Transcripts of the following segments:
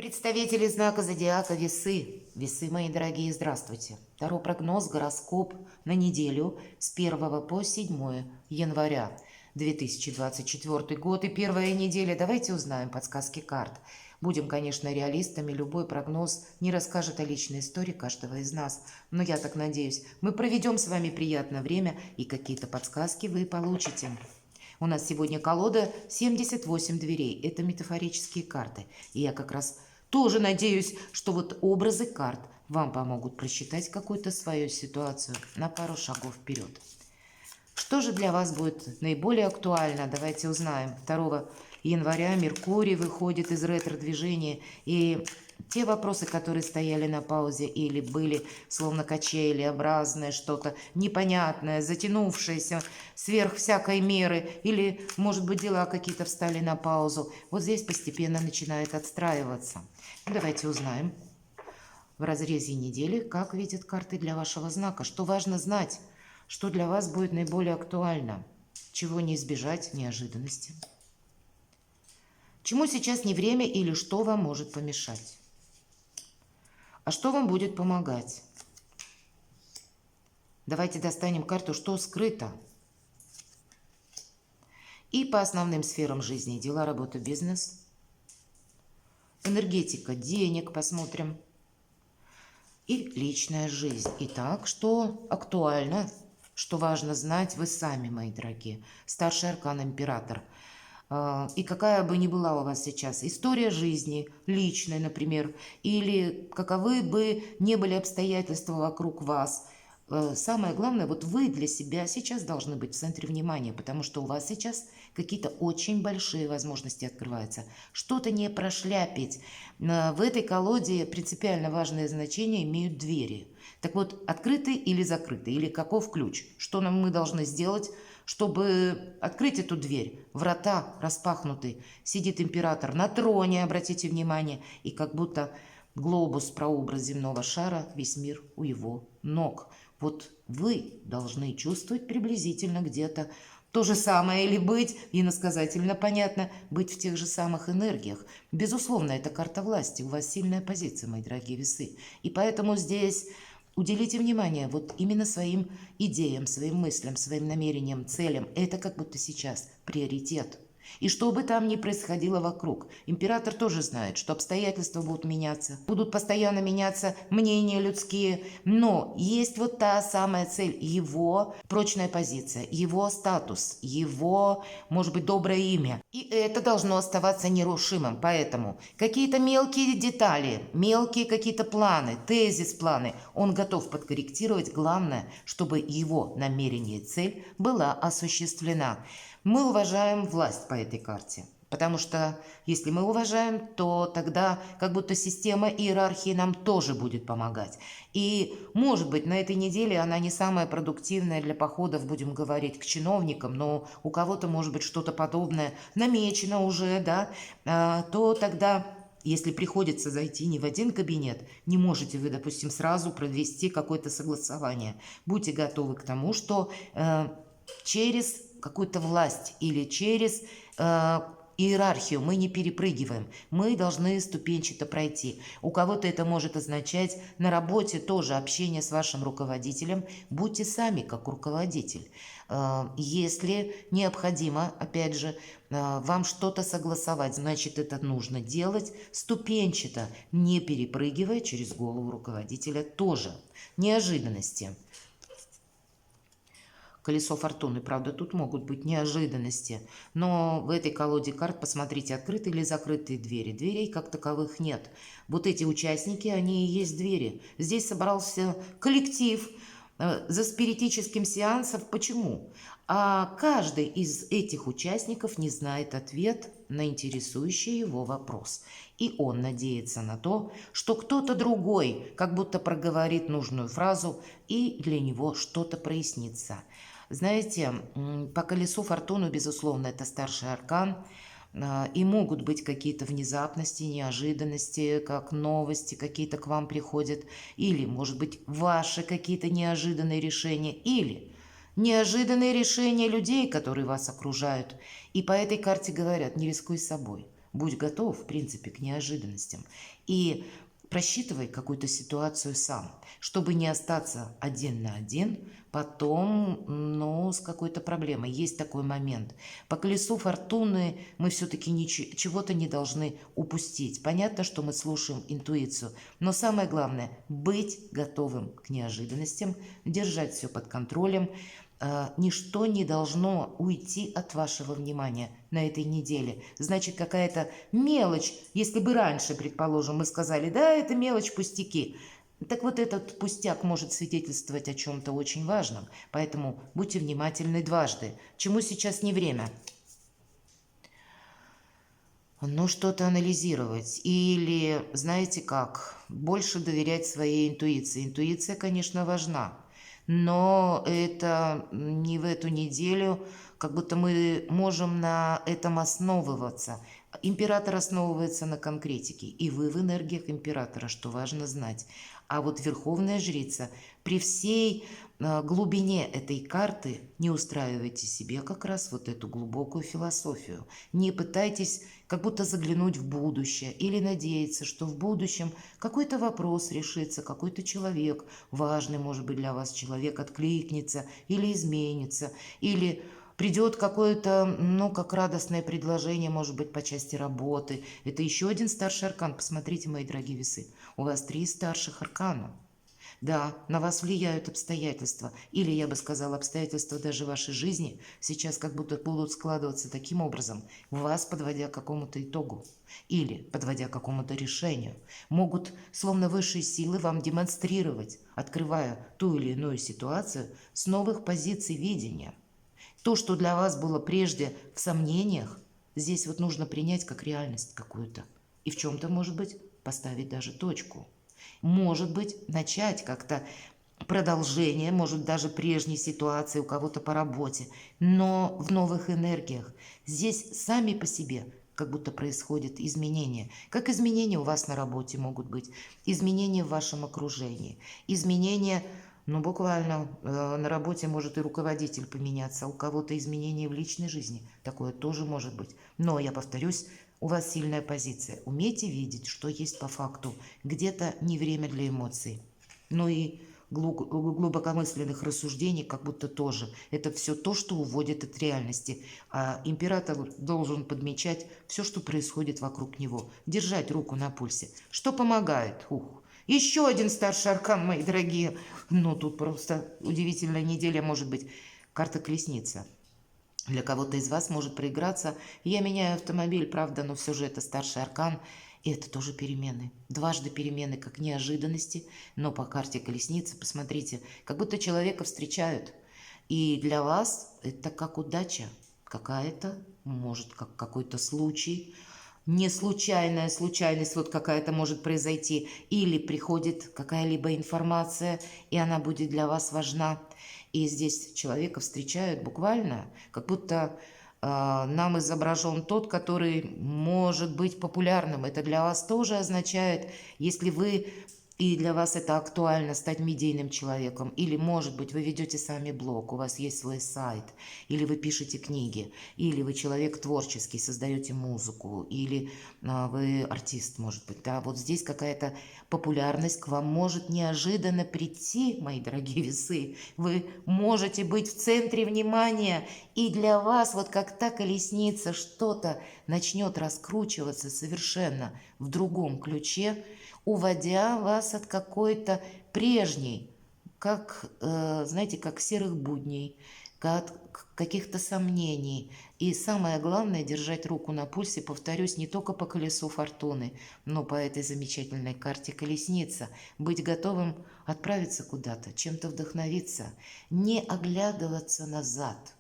Представители знака зодиака Весы. Весы, мои дорогие, здравствуйте. Таро прогноз, гороскоп на неделю с 1 по 7 января 2024 год и первая неделя. Давайте узнаем подсказки карт. Будем, конечно, реалистами. Любой прогноз не расскажет о личной истории каждого из нас. Но я так надеюсь, мы проведем с вами приятное время и какие-то подсказки вы получите. У нас сегодня колода 78 дверей. Это метафорические карты. И я как раз тоже надеюсь, что вот образы карт вам помогут просчитать какую-то свою ситуацию на пару шагов вперед. Что же для вас будет наиболее актуально? Давайте узнаем. 2 января Меркурий выходит из ретро-движения, и те вопросы, которые стояли на паузе или были словно качелеобразное, что-то непонятное, затянувшееся сверх всякой меры, или, может быть, дела какие-то встали на паузу, вот здесь постепенно начинает отстраиваться. Давайте узнаем в разрезе недели, как видят карты для вашего знака, что важно знать, что для вас будет наиболее актуально, чего не избежать, неожиданности. Чему сейчас не время или что вам может помешать? А что вам будет помогать? Давайте достанем карту «Что скрыто?» И по основным сферам жизни: дела, работа, бизнес, энергетика, денег посмотрим, и личная жизнь. Итак, что актуально, что важно знать, вы сами, мои дорогие. Старший аркан Император. И какая бы ни была у вас сейчас история жизни, личная, например, или каковы бы ни были обстоятельства вокруг вас, самое главное, вот вы для себя сейчас должны быть в центре внимания, потому что у вас сейчас какие-то очень большие возможности открываются. Что-то не прошляпить. В этой колоде принципиально важное значение имеют двери. Так вот, открыты или закрыты, или каков ключ? Что мы должны сделать, чтобы открыть эту дверь? Врата распахнуты. Сидит император на троне, обратите внимание, и как будто глобус, прообраз земного шара, весь мир у его ног. Вот вы должны чувствовать приблизительно где-то то же самое, или быть, иносказательно понятно, быть в тех же самых энергиях. Безусловно, это карта власти, у вас сильная позиция, мои дорогие весы. И поэтому здесь уделите внимание вот именно своим идеям, своим мыслям, своим намерениям, целям. Это как будто сейчас приоритет. И что бы там ни происходило вокруг, император тоже знает, что обстоятельства будут меняться, будут постоянно меняться мнения людские, но есть вот та самая цель, его прочная позиция, его статус, его, может быть, доброе имя. И это должно оставаться нерушимым, поэтому какие-то мелкие детали, мелкие какие-то планы, тезис-планы он готов подкорректировать, главное, чтобы его намерение и цель была осуществлена. Мы уважаем власть по этой карте, потому что если мы уважаем, то тогда как будто система иерархии нам тоже будет помогать. И, может быть, на этой неделе она не самая продуктивная для походов, будем говорить, к чиновникам, но у кого-то, может быть, что-то подобное намечено уже, да, то тогда, если приходится зайти не в один кабинет, не можете вы, допустим, сразу провести какое-то согласование. Будьте готовы к тому, что через какую-то власть или через иерархию мы не перепрыгиваем. Мы должны ступенчато пройти. У кого-то это может означать на работе тоже общение с вашим руководителем. Будьте сами как руководитель. Если необходимо, опять же, вам что-то согласовать, значит, это нужно делать ступенчато, не перепрыгивая через голову руководителя тоже. Неожиданности. Колесо фортуны, правда, тут могут быть неожиданности, но в этой колоде карт посмотрите, открытые или закрытые двери. Дверей как таковых нет. Вот эти участники, они и есть двери. Здесь собрался коллектив за спиритическим сеансом. Почему? А каждый из этих участников не знает ответ на интересующий его вопрос. И он надеется на то, что кто-то другой как будто проговорит нужную фразу, и для него что-то прояснится. Знаете, по колесу фортуны, безусловно, это старший аркан, и могут быть какие-то внезапности, неожиданности, как новости какие-то к вам приходят, или, может быть, ваши какие-то неожиданные решения, или неожиданные решения людей, которые вас окружают. И по этой карте говорят: не рискуй собой. Будь готов, в принципе, к неожиданностям. И просчитывай какую-то ситуацию сам, чтобы не остаться один на один потом, ну, с какой-то проблемой. Есть такой момент. По колесу фортуны мы все-таки чего-то не должны упустить. Понятно, что мы слушаем интуицию, но самое главное – быть готовым к неожиданностям, держать все под контролем. Ничто не должно уйти от вашего внимания на этой неделе. Значит, какая-то мелочь, если бы раньше, предположим, мы сказали, да, это мелочь, пустяки. Так вот этот пустяк может свидетельствовать о чем-то очень важном. Поэтому будьте внимательны дважды. Чему сейчас не время? Ну, что-то анализировать. Или, знаете как, больше доверять своей интуиции. Интуиция, конечно, важна. Но это не в эту неделю, как будто мы можем на этом основываться. Император основывается на конкретике, и вы в энергиях императора, что важно знать. А вот верховная жрица при всей глубине этой карты не устраивайте себе как раз вот эту глубокую философию. Не пытайтесь как будто заглянуть в будущее или надеяться, что в будущем какой-то вопрос решится, какой-то человек, важный, может быть, для вас человек, откликнется или изменится, или придет какое-то, ну, как радостное предложение, может быть, по части работы. Это еще один старший аркан. Посмотрите, мои дорогие весы. У вас 3 старших аркана. Да, на вас влияют обстоятельства, или, я бы сказала, обстоятельства даже вашей жизни сейчас как будто будут складываться таким образом, вас подводя к какому-то итогу или подводя к какому-то решению. Могут, словно высшие силы, вам демонстрировать, открывая ту или иную ситуацию с новых позиций видения. То, что для вас было прежде в сомнениях, здесь вот нужно принять как реальность какую-то. И в чем-то, может быть, поставить даже точку. Может быть, начать как-то продолжение, может, даже прежней ситуации у кого-то по работе, но в новых энергиях. Здесь сами по себе как будто происходят изменения. Как изменения у вас на работе могут быть, изменения в вашем окружении, изменения, ну, буквально на работе может и руководитель поменяться, а у кого-то изменения в личной жизни. Такое тоже может быть. Но, я повторюсь, у вас сильная позиция. Умейте видеть, что есть по факту. Где-то не время для эмоций. Ну и глубокомысленных рассуждений как будто тоже. Это все то, что уводит от реальности. А император должен подмечать все, что происходит вокруг него. Держать руку на пульсе. Что помогает? Еще один старший аркан, мои дорогие. Ну, тут просто удивительная неделя может быть. Карта колесница. Для кого-то из вас может проиграться. Я меняю автомобиль, правда, но все же это старший аркан. И это тоже перемены. Дважды перемены, как неожиданности. Но по карте колесницы, посмотрите, как будто человека встречают. И для вас это как удача какая-то, может, как какой-то случай. Не случайная случайность вот какая-то может произойти. Или приходит какая-либо информация, и она будет для вас важна. И здесь человека встречают буквально, как будто нам изображен тот, который может быть популярным. Это для вас тоже означает, если вы, и для вас это актуально, стать медийным человеком. Или, может быть, вы ведете сами блог, у вас есть свой сайт, или вы пишете книги, или вы человек творческий, создаете музыку, или вы артист, может быть. Да? Вот здесь какая-то популярность к вам может неожиданно прийти, мои дорогие весы. Вы можете быть в центре внимания, и для вас вот как та колесница что-то начнет раскручиваться совершенно в другом ключе, уводя вас от какой-то прежней, как, знаете, как серых будней, от каких-то сомнений. И самое главное – держать руку на пульсе, повторюсь, не только по колесу фортуны, но по этой замечательной карте колесница. Быть готовым отправиться куда-то, чем-то вдохновиться, не оглядываться назад,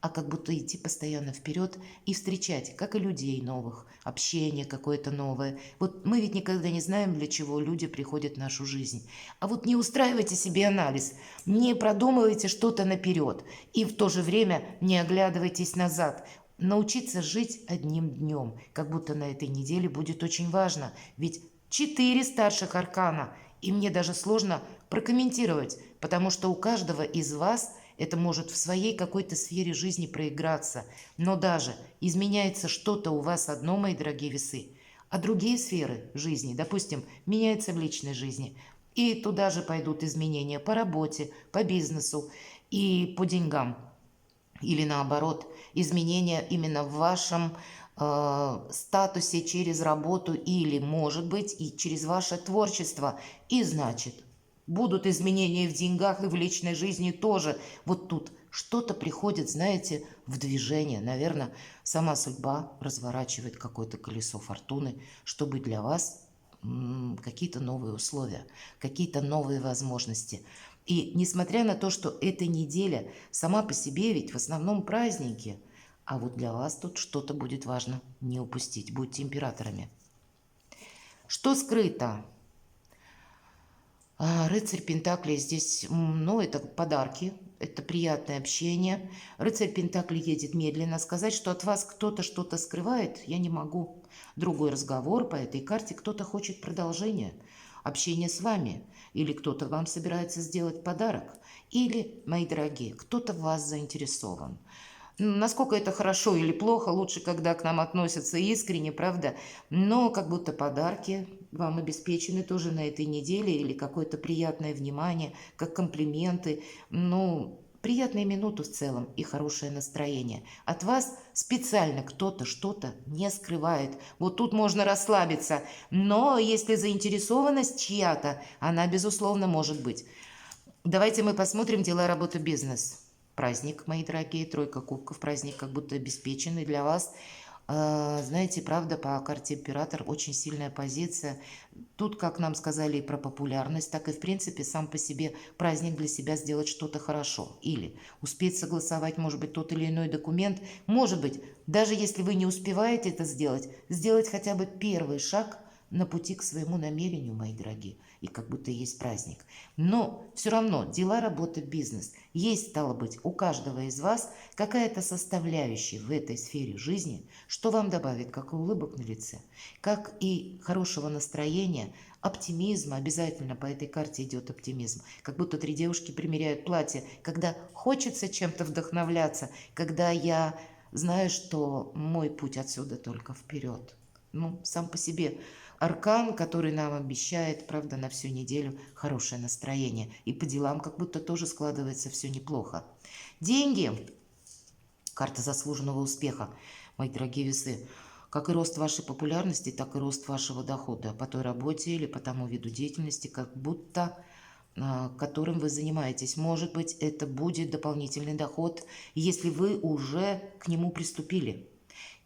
а как будто идти постоянно вперед и встречать, как и людей новых, общение какое-то новое. Вот мы ведь никогда не знаем, для чего люди приходят в нашу жизнь. А вот не устраивайте себе анализ, не продумывайте что-то наперед и в то же время не оглядывайтесь назад. Научиться жить одним днем, как будто на этой неделе будет очень важно. Ведь 4 старших аркана, и мне даже сложно прокомментировать, потому что у каждого из вас Это может в своей какой-то сфере жизни проиграться. Но даже изменяется что-то у вас одно, мои дорогие весы, а другие сферы жизни, допустим, меняются в личной жизни, и туда же пойдут изменения по работе, по бизнесу и по деньгам. Или наоборот, изменения именно в вашем статусе через работу или, может быть, и через ваше творчество. И значит, будут изменения в деньгах и в личной жизни тоже. Вот тут что-то приходит, знаете, в движение. Наверное, сама судьба разворачивает какое-то колесо фортуны, чтобы для вас какие-то новые условия, какие-то новые возможности. И несмотря на то, что эта неделя сама по себе ведь в основном праздники, а вот для вас тут что-то будет важно не упустить. Будьте императорами. Что скрыто? Рыцарь Пентаклей здесь, ну, это подарки, это приятное общение. Рыцарь Пентаклей едет медленно. Сказать, что от вас кто-то что-то скрывает, я не могу. Другой разговор по этой карте. Кто-то хочет продолжения, общения с вами. Или кто-то вам собирается сделать подарок. Или, мои дорогие, кто-то в вас заинтересован. Насколько это хорошо или плохо, лучше, когда к нам относятся искренне, правда? Но как будто подарки вам обеспечены тоже на этой неделе или какое-то приятное внимание, как комплименты. Ну, приятные минуты в целом и хорошее настроение. От вас специально кто-то что-то не скрывает. Вот тут можно расслабиться. Но если заинтересованность чья-то, она, безусловно, может быть. Давайте мы посмотрим дела, работа, бизнес. Праздник, мои дорогие, тройка кубков, праздник как будто обеспеченный для вас. Знаете, правда, по карте император очень сильная позиция. Тут, как нам сказали, и про популярность, так и, в принципе, сам по себе праздник для себя сделать что-то хорошо. Или успеть согласовать, может быть, тот или иной документ. Может быть, даже если вы не успеваете это сделать хотя бы первый шаг на пути к своему намерению, мои дорогие. И как будто есть праздник. Но все равно дела, работа, бизнес. Есть, стало быть, у каждого из вас какая-то составляющая в этой сфере жизни, что вам добавит как и улыбок на лице, как и хорошего настроения, оптимизма. Обязательно по этой карте идет оптимизм. Как будто три девушки примеряют платье, когда хочется чем-то вдохновляться, когда я знаю, что мой путь отсюда только вперед. Ну, сам по себе аркан, который нам обещает, правда, на всю неделю хорошее настроение. И по делам как будто тоже складывается все неплохо. Деньги. Карта заслуженного успеха. Мои дорогие весы. Как и рост вашей популярности, так и рост вашего дохода по той работе или по тому виду деятельности, как будто которым вы занимаетесь. Может быть, это будет дополнительный доход, если вы уже к нему приступили.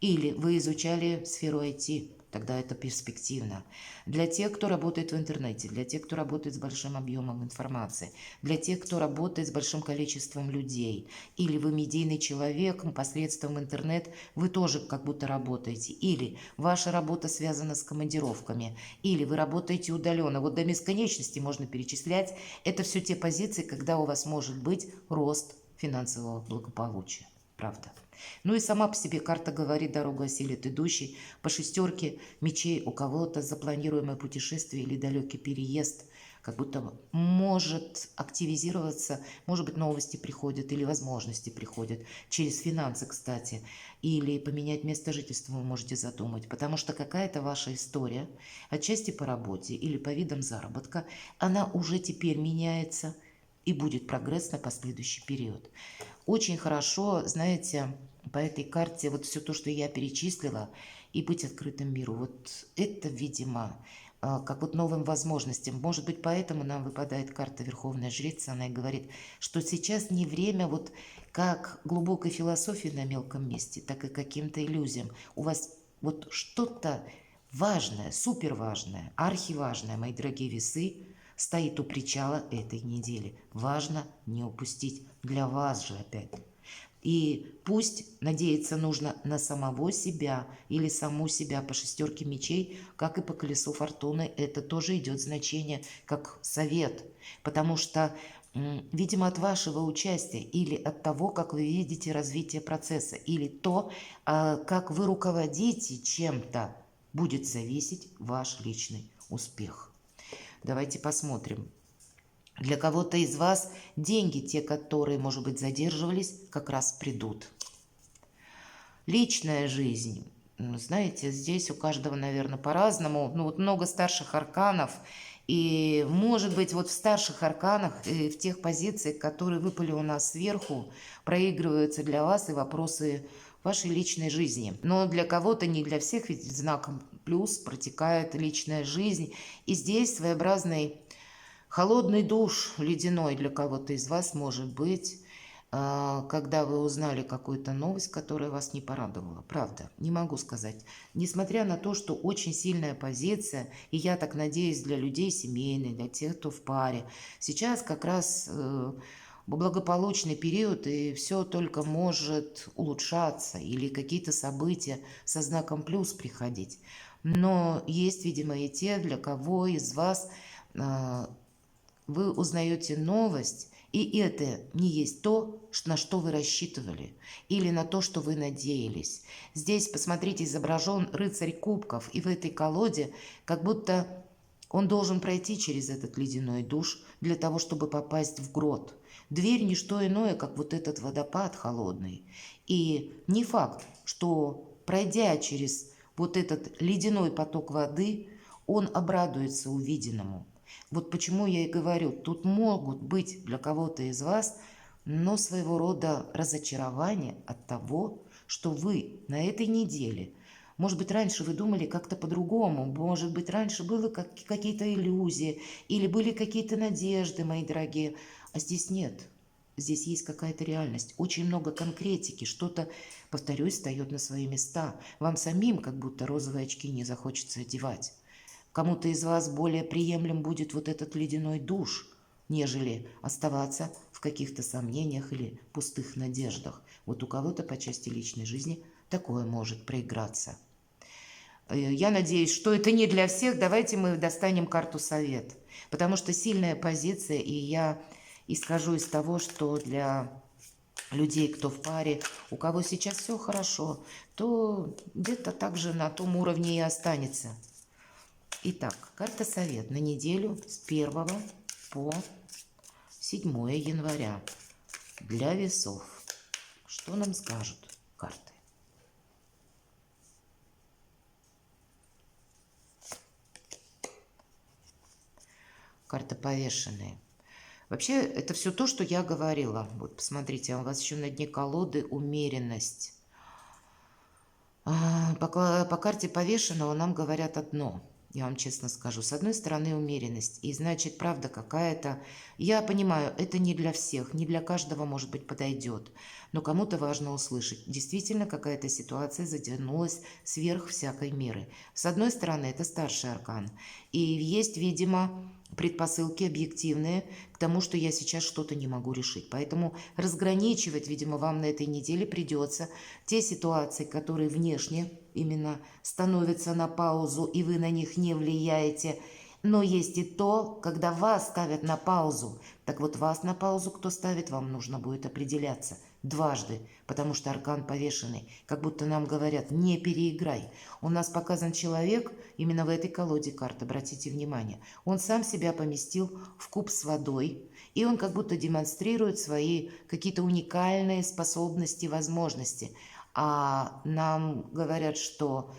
Или вы изучали сферу IT, тогда это перспективно. Для тех, кто работает в интернете, для тех, кто работает с большим объемом информации, для тех, кто работает с большим количеством людей. Или вы медийный человек, посредством интернет вы тоже как будто работаете. Или ваша работа связана с командировками. Или вы работаете удаленно. Вот до бесконечности можно перечислять. Это все те позиции, когда у вас может быть рост финансового благополучия. Правда. Ну и сама по себе карта говорит, дорогу осилит идущий. По шестерке мечей у кого-то запланируемое путешествие или далекий переезд как будто может активизироваться, может быть, новости приходят или возможности приходят через финансы, кстати, или поменять место жительства вы можете задумать, потому что какая-то ваша история, отчасти по работе или по видам заработка, она уже теперь меняется и будет прогресс на последующий период. Очень хорошо, знаете, по этой карте вот все то, что я перечислила, и быть открытым миру. Вот это, видимо, как вот новым возможностям. Может быть, поэтому нам выпадает карта Верховная Жрица. Она и говорит, что сейчас не время вот как глубокой философии на мелком месте, так и каким-то иллюзиям. У вас вот что-то важное, суперважное, архиважное, мои дорогие весы, стоит у причала этой недели. Важно не упустить. Для вас же опять. И пусть надеяться нужно на самого себя или саму себя по шестерке мечей, как и по колесу фортуны. Это тоже идет значение как совет. Потому что, видимо, от вашего участия или от того, как вы видите развитие процесса, или то, как вы руководите чем-то, будет зависеть ваш личный успех. Давайте посмотрим. Для кого-то из вас деньги, те, которые, может быть, задерживались, как раз придут. Личная жизнь. Знаете, здесь у каждого, наверное, по-разному. Ну, вот много старших арканов. И, может быть, вот в старших арканах и в тех позициях, которые выпали у нас сверху, проигрываются для вас и вопросы вашей личной жизни. Но для кого-то, не для всех, ведь знаком плюс протекает личная жизнь. И здесь своеобразный холодный душ, ледяной для кого-то из вас может быть, когда вы узнали какую-то новость, которая вас не порадовала. Правда, не могу сказать. Несмотря на то, что очень сильная позиция, и я так надеюсь, для людей семейных, для тех, кто в паре, сейчас как раз благополучный период, и все только может улучшаться, или какие-то события со знаком плюс приходить. Но есть, видимо, и те, для кого из вас вы узнаете новость, и это не есть то, на что вы рассчитывали, или на то, что вы надеялись. Здесь, посмотрите, изображен рыцарь кубков, и в этой колоде как будто он должен пройти через этот ледяной душ для того, чтобы попасть в грот. Дверь не что иное, как вот этот водопад холодный. И не факт, что пройдя через вот этот ледяной поток воды, он обрадуется увиденному. Вот почему я и говорю, тут могут быть для кого-то из вас, но своего рода разочарование от того, что вы на этой неделе, может быть, раньше вы думали как-то по-другому, может быть, раньше было какие-то иллюзии или были какие-то надежды, мои дорогие, а здесь нет. Здесь есть какая-то реальность, очень много конкретики, что-то, повторюсь, встает на свои места. Вам самим как будто розовые очки не захочется одевать. Кому-то из вас более приемлем будет вот этот ледяной душ, нежели оставаться в каких-то сомнениях или пустых надеждах. Вот у кого-то по части личной жизни такое может проиграться. Я надеюсь, что это не для всех. Давайте мы достанем карту совет. Потому что сильная позиция, и я исхожу из того, что для людей, кто в паре, у кого сейчас все хорошо, то где-то также на том уровне и останется. Итак, карта совет на неделю с 1 по 7 января для весов. Что нам скажут карты? Карта повешенные. Вообще, это все то, что я говорила. Вот, посмотрите, у вас еще на дне колоды умеренность. По карте повешенного нам говорят одно. Я вам честно скажу. С одной стороны, умеренность. И значит, правда какая-то. Я понимаю, это не для всех, не для каждого, может быть, подойдет. Но кому-то важно услышать. Действительно, какая-то ситуация затянулась сверх всякой меры. С одной стороны, это старший аркан. И есть, видимо, предпосылки объективные к тому, что я сейчас что-то не могу решить. Поэтому разграничивать, видимо, вам на этой неделе придется те ситуации, которые внешне именно становятся на паузу, и вы на них не влияете. Но есть и то, когда вас ставят на паузу. Так вот, вас на паузу кто ставит, вам нужно будет определяться дважды, потому что аркан повешенный, как будто нам говорят, не переиграй. У нас показан человек, именно в этой колоде карт, обратите внимание, он сам себя поместил в куб с водой, и он как будто демонстрирует свои какие-то уникальные способности, возможности. А нам говорят, что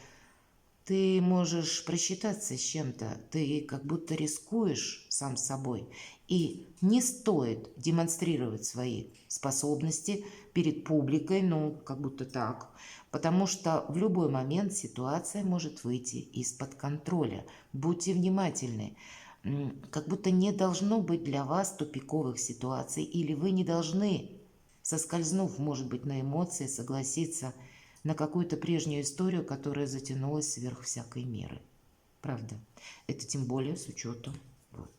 ты можешь просчитаться с чем-то, ты как будто рискуешь сам собой. И не стоит демонстрировать свои способности перед публикой, ну, как будто так, потому что в любой момент ситуация может выйти из-под контроля. Будьте внимательны. Как будто не должно быть для вас тупиковых ситуаций, или вы не должны, соскользнув, может быть, на эмоции, согласиться на какую-то прежнюю историю, которая затянулась сверх всякой меры. Правда. Это тем более с учетом. Вот.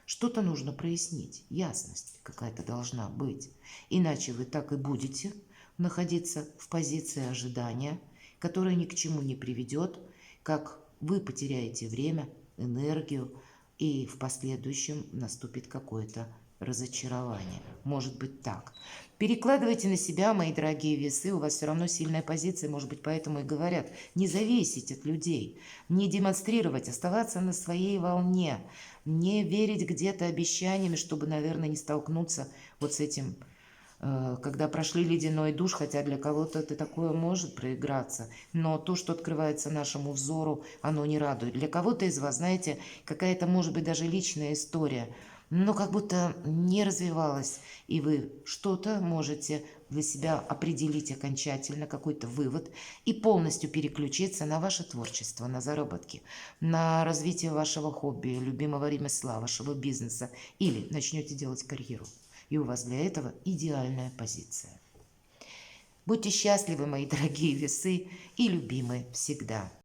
Что-то нужно прояснить. Ясность какая-то должна быть. Иначе вы так и будете находиться в позиции ожидания, которая ни к чему не приведет, как вы потеряете время, энергию, и в последующем наступит какое-то разочарование. Может быть так. Перекладывайте на себя, мои дорогие весы, у вас все равно сильная позиция, может быть, поэтому и говорят, не зависеть от людей, не демонстрировать, оставаться на своей волне, не верить где-то обещаниями, чтобы, наверное, не столкнуться вот с этим, когда прошли ледяной душ, хотя для кого-то это такое может проиграться, но то, что открывается нашему взору, оно не радует. Для кого-то из вас, знаете, какая-то, может быть, даже личная история, но как будто не развивалась, и вы что-то можете для себя определить окончательно, какой-то вывод, и полностью переключиться на ваше творчество, на заработки, на развитие вашего хобби, любимого ремесла, вашего бизнеса, или начнете делать карьеру. И у вас для этого идеальная позиция. Будьте счастливы, мои дорогие весы, и любимы всегда.